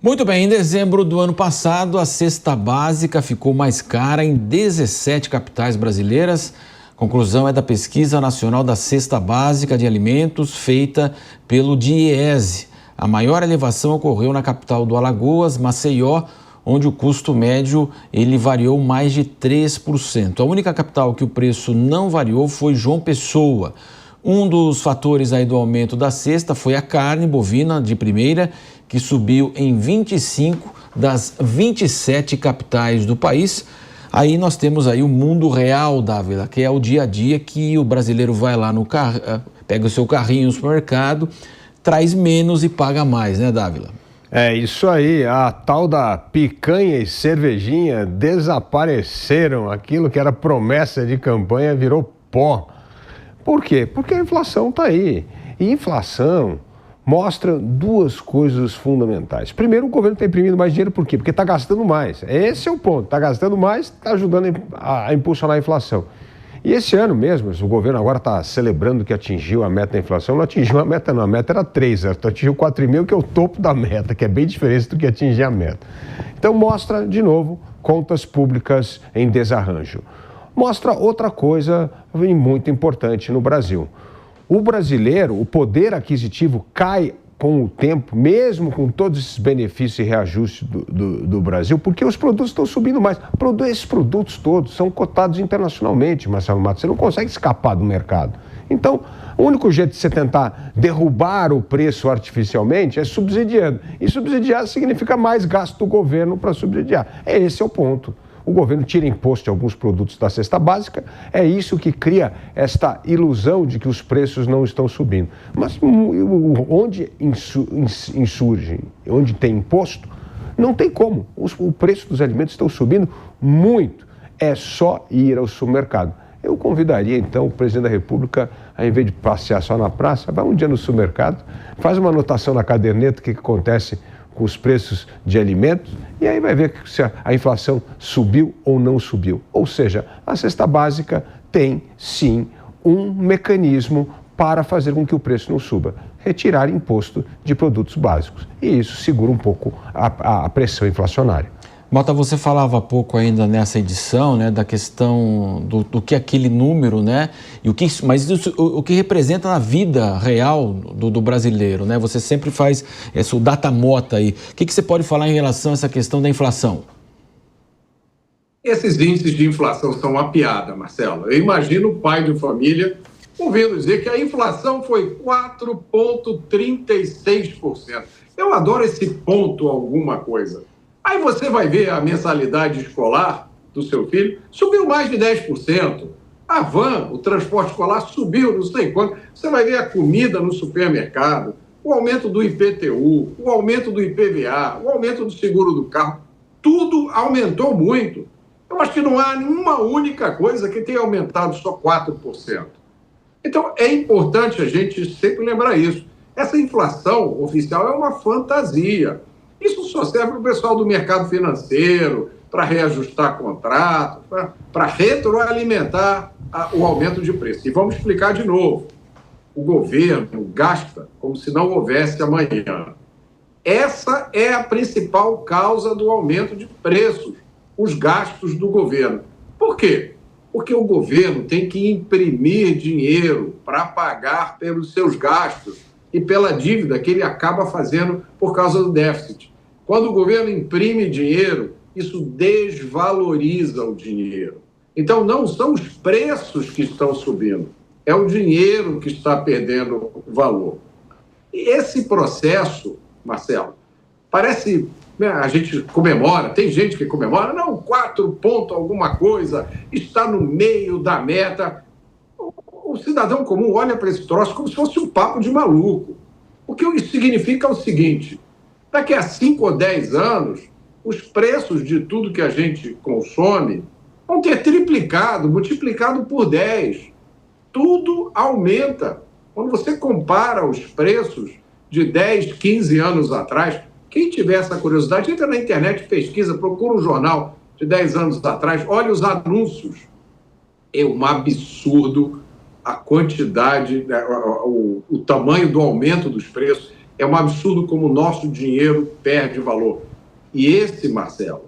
Muito bem, em dezembro do ano passado, a cesta básica ficou mais cara em 17 capitais brasileiras. Conclusão é da Pesquisa Nacional da Cesta Básica de Alimentos, feita pelo DIEESE. A maior elevação ocorreu na capital do Alagoas, Maceió, onde o custo médio ele variou mais de 3%. A única capital que o preço não variou foi João Pessoa. Um dos fatores aí do aumento da cesta foi a carne bovina de primeira, que subiu em 25 das 27 capitais do país. Aí nós temos aí o mundo real, Dávila, que é o dia a dia que o brasileiro vai lá no carro, pega o seu carrinho no supermercado, traz menos e paga mais, né, Dávila? É isso aí, a tal da picanha e cervejinha desapareceram. Aquilo que era promessa de campanha virou pó. Por quê? Porque a inflação está aí. E inflação mostra duas coisas fundamentais. Primeiro, o governo está imprimindo mais dinheiro, por quê? Porque está gastando mais. Esse é o ponto. Está gastando mais, está ajudando a impulsionar a inflação. E esse ano mesmo, o governo agora está celebrando que atingiu a meta da inflação. Não atingiu a meta, não. A meta era 3, atingiu 4,5, que é o topo da meta, que é bem diferente do que atingir a meta. Então mostra, de novo, contas públicas em desarranjo. Mostra outra coisa muito importante no Brasil. O brasileiro, o poder aquisitivo cai com o tempo, mesmo com todos esses benefícios e reajustes do Brasil, porque os produtos estão subindo mais. Esses produtos todos são cotados internacionalmente, Marcelo Matos. Você não consegue escapar do mercado. Então, o único jeito de você tentar derrubar o preço artificialmente é subsidiando. E subsidiar significa mais gasto do governo para subsidiar. Esse é o ponto. O governo tira imposto de alguns produtos da cesta básica, é isso que cria esta ilusão de que os preços não estão subindo. Mas onde insurge, onde tem imposto, não tem como. O preço dos alimentos estão subindo muito. É só ir ao supermercado. Eu convidaria, então, o presidente da República, ao invés de passear só na praça, vai um dia no supermercado, faz uma anotação na caderneta do que acontece com os preços de alimentos, e aí vai ver se a inflação subiu ou não subiu. Ou seja, a cesta básica tem, sim, um mecanismo para fazer com que o preço não suba. Retirar imposto de produtos básicos. E isso segura um pouco a pressão inflacionária. Mota, você falava há pouco ainda nessa edição, né, da questão do que é aquele número, né, e o que representa na vida real do brasileiro, né? Você sempre faz essa data mota aí. O que você pode falar em relação a essa questão da inflação? Esses índices de inflação são uma piada, Marcelo. Eu imagino o pai de família ouvindo dizer que a inflação foi 4,36%. Eu adoro esse ponto alguma coisa. Aí você vai ver a mensalidade escolar do seu filho, subiu mais de 10%. A van, o transporte escolar, subiu não sei quanto. Você vai ver a comida no supermercado, o aumento do IPTU, o aumento do IPVA, o aumento do seguro do carro. Tudo aumentou muito. Eu acho que não há nenhuma única coisa que tenha aumentado só 4%. Então, é importante a gente sempre lembrar isso. Essa inflação oficial é uma fantasia. Isso só serve para o pessoal do mercado financeiro, para reajustar contratos, para retroalimentar o aumento de preço. E vamos explicar de novo. O governo gasta como se não houvesse amanhã. Essa é a principal causa do aumento de preços, os gastos do governo. Por quê? Porque o governo tem que imprimir dinheiro para pagar pelos seus gastos e pela dívida que ele acaba fazendo por causa do déficit. Quando o governo imprime dinheiro, isso desvaloriza o dinheiro. Então, não são os preços que estão subindo, é o dinheiro que está perdendo valor. E esse processo, Marcelo, parece... A gente comemora, tem gente que comemora, não, 4 ponto alguma coisa, está no meio da meta. O cidadão comum olha para esse troço como se fosse um papo de maluco. O que isso significa é o seguinte: daqui a 5 ou 10 anos, os preços de tudo que a gente consome vão ter triplicado, multiplicado por 10. Tudo aumenta. Quando você compara os preços de 10, 15 anos atrás, quem tiver essa curiosidade, entra na internet, pesquisa, procura um jornal de 10 anos atrás, olha os anúncios. É um absurdo a quantidade, o tamanho do aumento dos preços. É um absurdo como o nosso dinheiro perde valor. E esse, Marcelo,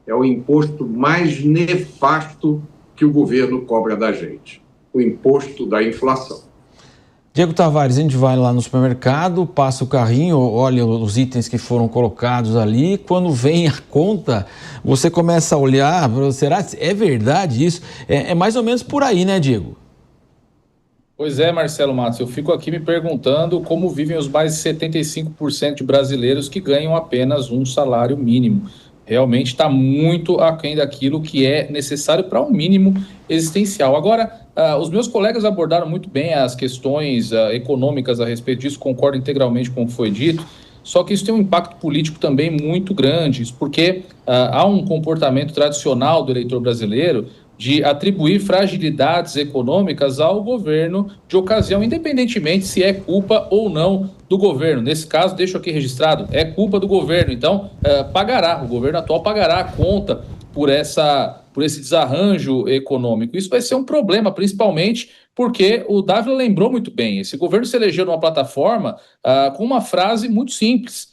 é o imposto mais nefasto que o governo cobra da gente, o imposto da inflação. Diego Tavares, a gente vai lá no supermercado, passa o carrinho, olha os itens que foram colocados ali, quando vem a conta, você começa a olhar, será que é verdade isso? É mais ou menos por aí, né, Diego? Pois é, Marcelo Matos, eu fico aqui me perguntando como vivem os mais de 75% de brasileiros que ganham apenas um salário mínimo. Realmente está muito aquém daquilo que é necessário para um mínimo existencial. Agora, os meus colegas abordaram muito bem as questões econômicas a respeito disso, concordo integralmente com o que foi dito, só que isso tem um impacto político também muito grande, porque há um comportamento tradicional do eleitor brasileiro de atribuir fragilidades econômicas ao governo de ocasião, independentemente se é culpa ou não do governo. Nesse caso, deixo aqui registrado, é culpa do governo, então o governo atual pagará a conta por esse desarranjo econômico. Isso vai ser um problema, principalmente porque o Dávila lembrou muito bem, esse governo se elegeu numa plataforma com uma frase muito simples,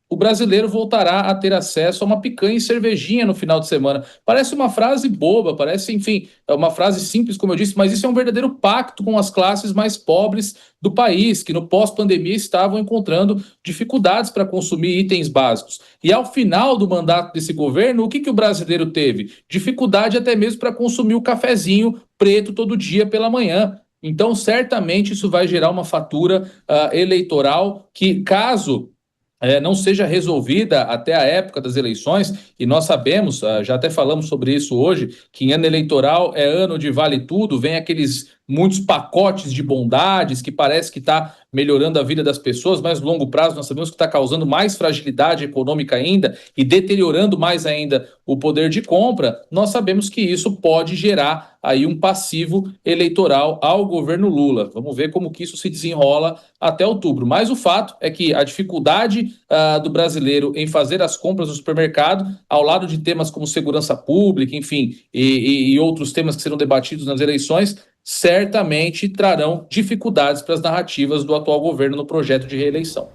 o brasileiro voltará a ter acesso a uma picanha e cervejinha no final de semana. Parece uma frase boba, parece, enfim, uma frase simples, como eu disse, mas isso é um verdadeiro pacto com as classes mais pobres do país, que no pós-pandemia estavam encontrando dificuldades para consumir itens básicos. E ao final do mandato desse governo, o que o brasileiro teve? Dificuldade até mesmo para consumir o cafezinho preto todo dia pela manhã. Então, certamente, isso vai gerar uma fatura eleitoral que, caso não seja resolvida até a época das eleições, e nós sabemos, já até falamos sobre isso hoje, que em ano eleitoral é ano de vale tudo, vem aqueles muitos pacotes de bondades que parece que está melhorando a vida das pessoas, mas no longo prazo nós sabemos que está causando mais fragilidade econômica ainda e deteriorando mais ainda o poder de compra. Nós sabemos que isso pode gerar aí um passivo eleitoral ao governo Lula. Vamos ver como que isso se desenrola até outubro. Mas o fato é que a dificuldade do brasileiro em fazer as compras no supermercado, ao lado de temas como segurança pública, enfim, e outros temas que serão debatidos nas eleições, certamente trarão dificuldades para as narrativas do atual governo no projeto de reeleição.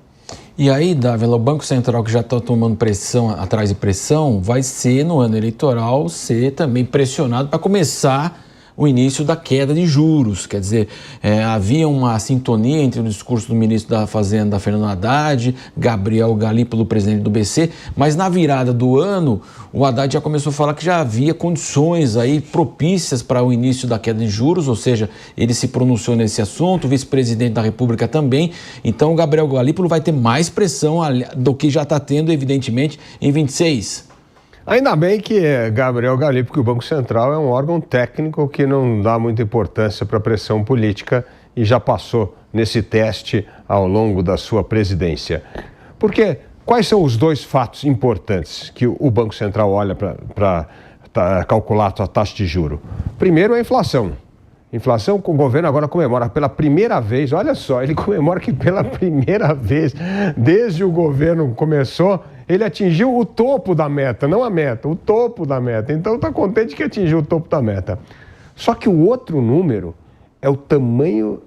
E aí, Dávila, o Banco Central, que já está tomando pressão atrás de pressão, vai ser, no ano eleitoral, ser também pressionado para começar o início da queda de juros. Quer dizer, havia uma sintonia entre o discurso do ministro da Fazenda, Fernando Haddad, Gabriel Galípolo, presidente do BC, mas na virada do ano, o Haddad já começou a falar que já havia condições aí propícias para o início da queda de juros, ou seja, ele se pronunciou nesse assunto, o vice-presidente da República também. Então, o Gabriel Galípolo vai ter mais pressão do que já está tendo, evidentemente, em 26. Ainda bem que Gabriel Galípolo, porque o Banco Central é um órgão técnico que não dá muita importância para a pressão política e já passou nesse teste ao longo da sua presidência. Porque quais são os dois fatos importantes que o Banco Central olha para calcular a taxa de juro? Primeiro, a inflação. Inflação que o governo agora comemora pela primeira vez, olha só, ele comemora que pela primeira vez, desde o governo começou, ele atingiu o topo da meta, não a meta, o topo da meta. Então está contente que atingiu o topo da meta. Só que o outro número é o tamanho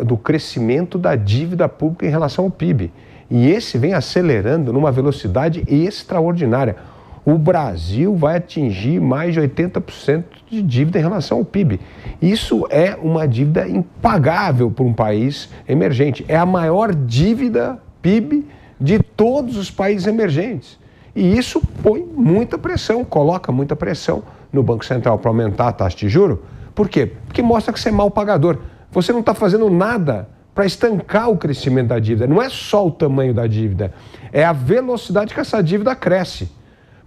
do crescimento da dívida pública em relação ao PIB. E esse vem acelerando numa velocidade extraordinária. O Brasil vai atingir mais de 80% de dívida em relação ao PIB. Isso é uma dívida impagável para um país emergente. É a maior dívida PIB de todos os países emergentes. E isso põe muita pressão, coloca muita pressão no Banco Central para aumentar a taxa de juros. Por quê? Porque mostra que você é mal pagador. Você não está fazendo nada para estancar o crescimento da dívida. Não é só o tamanho da dívida, é a velocidade que essa dívida cresce.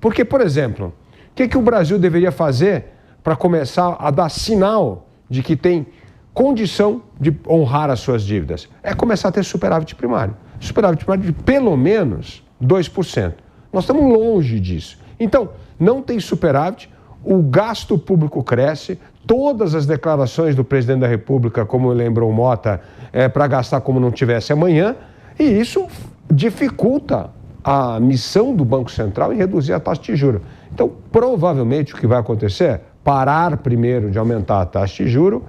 Porque, por exemplo, o que o Brasil deveria fazer para começar a dar sinal de que tem condição de honrar as suas dívidas? É começar a ter superávit primário. Superávit primário de pelo menos 2%. Nós estamos longe disso. Então, não tem superávit, o gasto público cresce, todas as declarações do presidente da República, como lembrou o Mota, é para gastar como não tivesse amanhã, e isso dificulta a missão do Banco Central em reduzir a taxa de juros. Então, provavelmente, o que vai acontecer é parar primeiro de aumentar a taxa de juros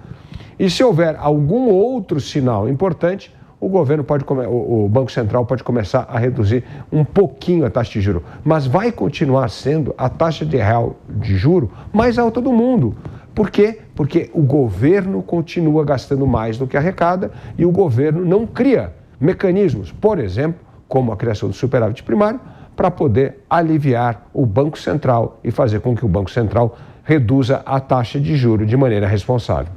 e, se houver algum outro sinal importante, o Banco Central pode começar a reduzir um pouquinho a taxa de juros, mas vai continuar sendo a taxa real de juros mais alta do mundo. Por quê? Porque o governo continua gastando mais do que arrecada e o governo não cria mecanismos, por exemplo, como a criação do superávit primário, para poder aliviar o Banco Central e fazer com que o Banco Central reduza a taxa de juros de maneira responsável.